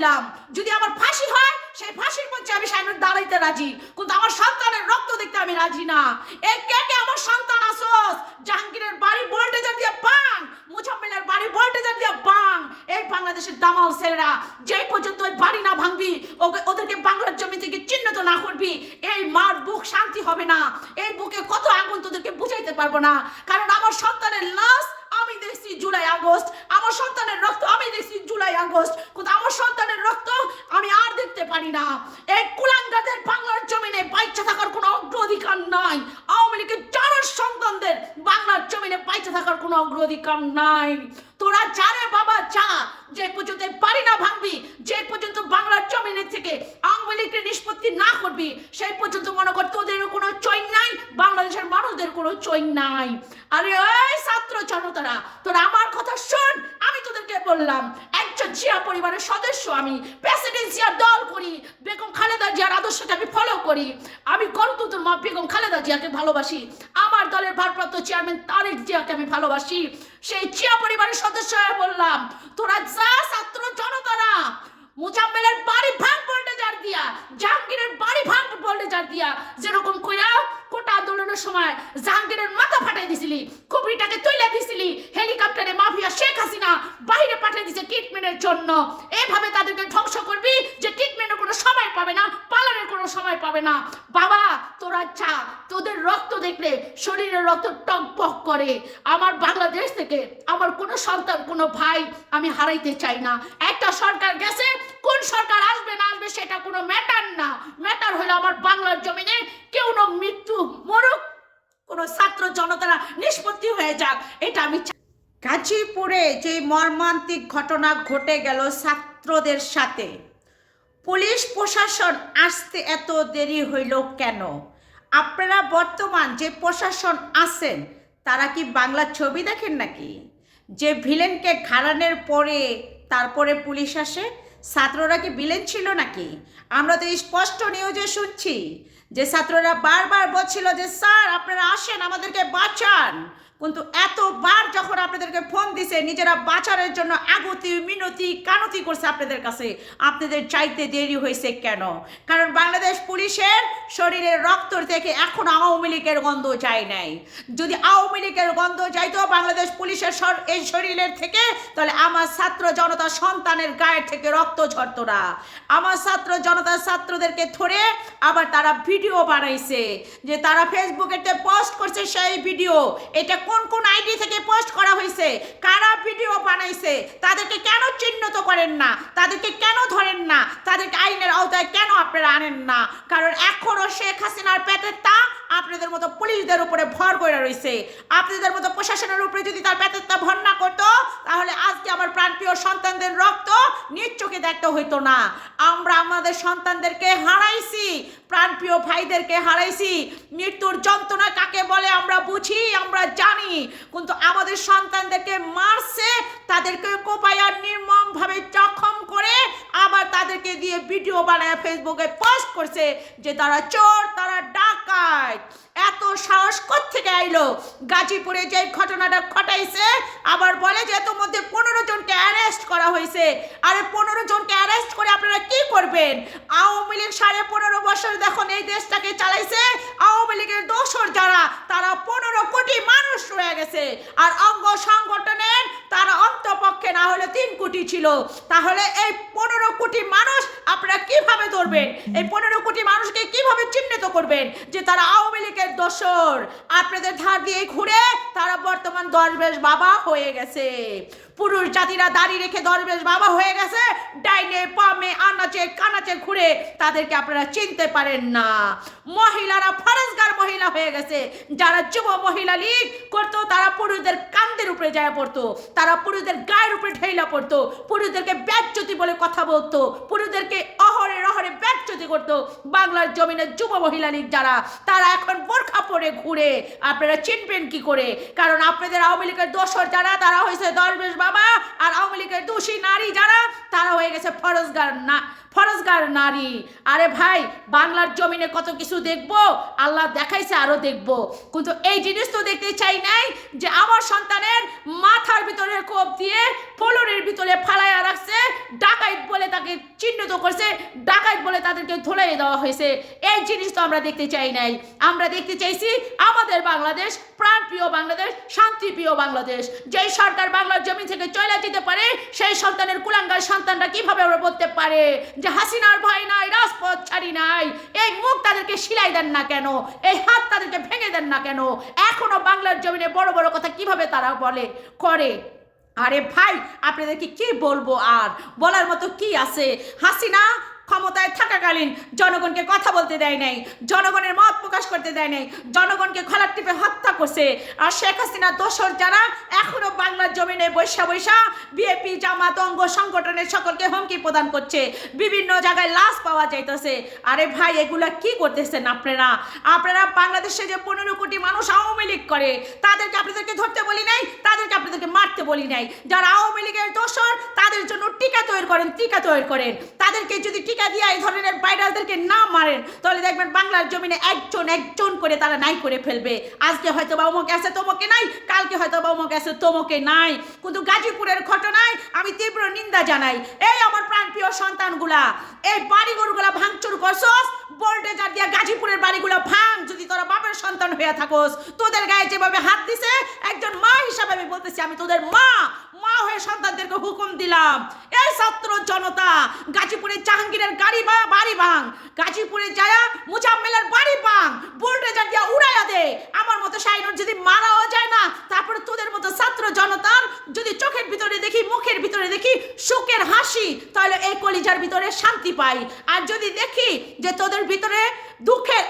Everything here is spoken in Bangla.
চাইলাম, যদি আমার ফাঁসি হয় সেই ফাঁসির মঞ্চে আমি সামনে দাঁড়াইতে রাজি, কিন্তু আমার সন্তানের রক্ত দেখতে আমি রাজি না। এই কে কে আমার সন্তান আসোস? জাহাঙ্গীরের বাড়ি ভোল্টেজার দিয়ে বাং, মুজাম্মেলের বাড়ি ভোল্টেজার দিয়ে বাং। এই বাংলাদেশের দামাল ছেলেরা যে পর্যন্ত ওই বাড়ি না ভাঙবি, ওদেরকে বাংলার জমি থেকে চিহ্নিত না করবি, এই মার বুক শান্তি হবে না। এই বুকে কত আগুন তোদেরকে বুঝাইতে পারবো না। কারণ আমার সন্তানের লাশ আমি দেখছি জুলাই আগস্ট, আমার সন্তানের রক্ত আমি দেখছি জুলাই আগস্ট, কিন্তু আমার সন্তানের রক্ত আমি আর দেখতে পারি না। এই কুলাঙ্গাদের বাংলার জমিনে বাইচা থাকার কোনো অগ্রাধিকার নাই। আওয়ামী লীগের জানার সন্তানদের বাংলার জমিনে বাইচা থাকার কোনো অগ্রাধিকার নাই। তোরা যারে বাবা যা, যে পর্যন্ত বাড়ি না ভাঙবি, যে পর্যন্ত বাংলার জমিনের থেকে আওয়ামী লীগের নিষ্পত্তি না করবি, সেই পর্যন্ত মনে কর তোদেরও কোনো চৈন নাই, বাংলাদেশের মানুষদের কোনো চৈন নাই। আরে ওই ছাত্র জনতারা, তোরা আমার কথা শোন। আমি তোদেরকে বললাম, একজন জিয়া পরিবারের সদস্য, আমি প্রেসিডেন্সিয়াল দল করি, বেগম খালেদা জিয়ার আদর্শকে আমি ফলো করি, আমি গণতন্ত্র মা বেগম খালেদা জিয়াকে ভালোবাসি, আমার দলের ভারপ্রাপ্ত চেয়ারম্যান তারেক জিয়াকে আমি ভালোবাসি। সেই জিয়া পরিবারের সদস্য হয়ে বললাম, তোরা যা ছাত্র জনতারা, মুজাম্মেলের বাড়ি ভাঙ ভোল্টেজার দিয়া, জাহাঙ্গীরের বাড়ি ভাঙ ভোল্টেজার দিয়া, যেরকম কইরা কোটা আন্দোলনের সময় জাহাঙ্গীরের মাথা ফাটাই দিছিলি, কুবরিটাকে তুইলা দিছিলি, হেলিকপ্টারে মাফিয়া শেখ হাসিনা বাইরে পাঠিয়ে দিছে ট্রিটমেন্টের জন্য। এভাবে তাদেরকে ধ্বংস করবি যে ট্রিটমেন্টের কোনো সময় পাবে না, পালানোর কোনো সময় পাবে না। বাবা তোরা চা, তোদের রক্ত দেখলে শরীরের রক্ত টকবক করে। আমার বাংলাদেশ থেকে আমার কোনো সন্তান, কোনো ভাই আমি হারাইতে চাই না। একটা সরকার গেছে, কোন সরকার আসবে না আসবে সেটা কোনো ম্যাটার না। ম্যাটার হলো আমার বাংলার জমিনে কেউ না মৃত্যু মরুক, কোনো ছাত্র জনতারা নিষ্পত্তি হয়ে যাক, এটা আমি। গাজীপুরে যে মর্মান্তিক ঘটনা ঘটে গেল ছাত্রদের সাথে, পুলিশ প্রশাসন আসতে এত দেরি হইল কেন? আপনারা বর্তমান যে প্রশাসন আছেন তারা কি বাংলা ছবি দেখেন নাকি? যে ভিলেনকে ঘাড়ানোর পরে তারপরে পুলিশ আসে, ছাত্ররা কি ভিলেন ছিল নাকি? আমরা তো স্পষ্ট নিউজে শুনছি যে ছাত্ররা বারবার বলছিল যে স্যার আপনারা আসেন আমাদেরকে বাঁচান, কিন্তু এতবার যখন আপনাদেরকে ফোন দিছে, নিজেরা বাঁচানোর জন্য আগুতি মিনতি কানতি করছে আপনাদের কাছে, আপনাদের চাইতে দেরি হয়েছে কেন? কারণ বাংলাদেশ পুলিশের শরীরের রক্ত থেকে এখন আওয়ামী লীগের গন্ধ যায় নাই। যদি আওয়ামী লীগের গন্ধ যাইতো বাংলাদেশ পুলিশের এই শরীরের থেকে, তাহলে আমার ছাত্র জনতা সন্তানের গায়ের থেকে রক্ত ঝরতো না। আমার ছাত্র জনতা ছাত্রদেরকে ধরে আবার তারা ভিডিও বানাইছে, যে তারা ফেসবুকেতে পোস্ট করছে সেই ভিডিও। এটা কোন কোন আইডি থেকে পোস্ট করা হয়েছে, কারা ভিডিও বানাইছে, তাদেরকে কেন চিহ্নিত করেন না, তাদেরকে কেন ধরেন না, তাদেরকে আইনের আওতায় কেন আপনারা আনেন না? কারণ এখনো শেখ হাসিনার পেটের তা আপনাদের মতো পুলিশদের উপরে ভর করে রয়েছে। আপনাদের মতো প্রশাসনের উপরে যদি তার পেটের তা ভর না করতো, তাহলে আজকে আমার প্রাণপ্রিয় সন্তানদের রক্ত নিজ চোখে দেখতে হইতো না। আমরা আমাদের সন্তানদেরকে হারাইছি, প্রাণপ্রিয় ভাইদেরকে হারাইছি। মৃত্যুর যন্ত্রণা কাকে বলে আমরা বুঝি, আমরা জানি, কিন্তু আমাদের সন্তানদেরকে মারছে, তাদেরকে কোপায়া নির্মমভাবে জখম করে আবার তাদেরকে দিয়ে ভিডিও বানায় ফেসবুকে পোস্ট করছে যে তারা চোর, তারা ডাকাত। এত সাহস কোত্থেকে আইলো? গাজীপুরে যে ঘটনাটা ঘটাইছে আবার বলে যে এত মধ্যে 15 জনকে অ্যারেস্ট করা হয়েছে। আরে 15 জনকে অ্যারেস্ট করে আপনারা কি করবেন? আওয়ামী লীগ 15.5 বছর দেখুন এই দেশটাকে চালাইছে। আওয়ামী লীগের দোসর যারা, তারা 15 কোটি মানুষ রয়ে গেছে, আর অঙ্গ সংগঠনের তারা অন্তপক্ষে না হলে 3 কোটি ছিল। তাহলে এই 15 কোটি মানুষ আপনারা কিভাবে ধরবেন? এই 15 কোটি মানুষকে কিভাবে চিহ্নিত করবেন যে তারা আওয়ামী লীগের দোসর? আপনাদের ধার দিয়ে ঘুরে তারা বর্তমান দরবেশ বাবা হয়ে গেছে। পুরুষ জাতিরা দাড়ি রেখে দরবেশ বাবা হয়ে গেছে, ডাইনে বামে আনাচে কানাচে ঘুরে তাদেরকে আপনারা চিনতে পারেন না। মহিলারা ফরেজগার মহিলা হয়ে গেছে। যারা যুব মহিলা লীগ করতো তারা পুরুষদের কান্দের উপরে যায় পড়তো, তারা পুরুষদের গায়ের উপরে ঢেইলা পড়তো, পুরুষদেরকে বেজ্জতি বলে কথা বলতো, পুরুষদেরকে অহরে রহরে ব্যাচ্যুতি করতো বাংলার জমিনের যুব মহিলা লীগ যারা, তারা এখন বোরখা পরে ঘুরে। আপনারা চিনবেন কি করে? কারণ আপনাদের আওয়ামী লীগের দোসর যারা, তারা হয়েছে দরবেশ বাবা, আর আওয়ামী লীগের দোষী নারী যারা, তারা হয়ে গেছে ফরজগার নারী। আরে ভাই, বাংলার জমিনে কত কিছু দেখবো, আল্লাহ দেখাইছে আরো দেখবো, কিন্তু এই জিনিস তো দেখতে চাই নাই যে আমার সন্তানের মাথার ভিতরে কোপ দিয়ে ফলনের ভিতরে ফালাইয়া রাখছে, ডাকাইত বলে তাকে চিহ্নিত করছে, ডাকাইত বলে তাদেরকে ধুলাই দেওয়া হয়েছে। এই জিনিস তো আমরা দেখতে চাই নাই। আমরা দেখতে চাইছি আমাদের বাংলাদেশ, প্রাণপ্রিয় বাংলাদেশ, শান্তিপ্রিয় বাংলাদেশ। যেই সরকার বাংলার জমি থেকে চলে যেতে পারে, সেই সন্তানের কুলাঙ্গার সন্তানরা কিভাবে আমরা বলতে পারে যে হাসিনার ভয় নাই, রাজপথ ছাড়ি নাই? এই মুখ তাদেরকে সিলাই দেন না কেন? এই হাত তাদেরকে ভেঙে দেন না কেন? এখনো বাংলার জমিনে বড় বড় কথা কিভাবে তারা বলে করে? আরে ভাই, আপনাদেরকে কি বলবো, আর বলার মতো কি আছে? হাসিনা ক্ষমতায় থাকাকালীন জনগণকে কথা বলতে দেয় নাই, জনগণের মত প্রকাশ করতে দেয় নাই, জনগণকে খলার টিপে হত্যা করছে। আর শেখ হাসিনা দোসর যারা এখনো বাংলার জমিনে বৈশা বিএপি জামাত অঙ্গ সংগঠনের সকলকে হুমকি প্রদান করছে, বিভিন্ন জায়গায় লাশ পাওয়া যাইতেছে। আরে ভাই, এগুলা কি করতেছেন আপনারা? বাংলাদেশে যে 15 কোটি মানুষ আওয়ামী লীগ করে, তাদেরকে আপনাদেরকে ধরতে বলি নাই, তাদেরকে আপনাদেরকে মারতে বলি নাই। যারা আওয়ামী লীগের দোসর, তাদের জন্য টিকা তৈরি করেন। তাদেরকে যদি টিকা দিয়ে এই ধরনের ভাইরাসদেরকে না মারেন, তাহলে দেখবেন বাংলার জমিনে একজন করে তারা নাই করে ফেলবে। আজকে হয়তো বা অমুকে আছে তমকে নাই, কালকে হয়তো বা অমুকে আছে তমকে নাই। কিন্তু গাজীপুরের ঘটনায় আমি তীব্র নিন্দা জানাই। এই আমার প্রাণপ্রিয় সন্তানগুলা, এই বাড়িঘরগুলা ভাঙচুর করছস, বোল্টেজার দিয়া গাজীপুরের বাড়িগুলো ভাঙ। যদি তোরা বাপের সন্তান হয়ে থাকোস, তোদের গায়ে যেভাবে হাত দিছে, একজন মা হিসাবে আমি বলতেছি, আমি তোদের মা হয়ে সন্তানদেরকে হুকুম দিলাম, এই ছাত্র জনতা গাজীপুরে জাহাঙ্গীরের বাড়ি ভাঙ, গাজীপুরে যায় মুজাম্মেলের বাড়ি ভাঙ, বোল্টেজার দিয়া উড়াইয়া দে। আমার মতো শাইনুর যদি মারাও যায় না, তারপরে তোদের মতো ছাত্র জনতার যদি চোখের ভিতরে দেখি, মুখের ভিতরে দেখি সুখের হাসি, তাহলে এই কলিজার ভিতরে শান্তি পাই। আর যদি দেখি যে তোদের ভিতরে দুঃখের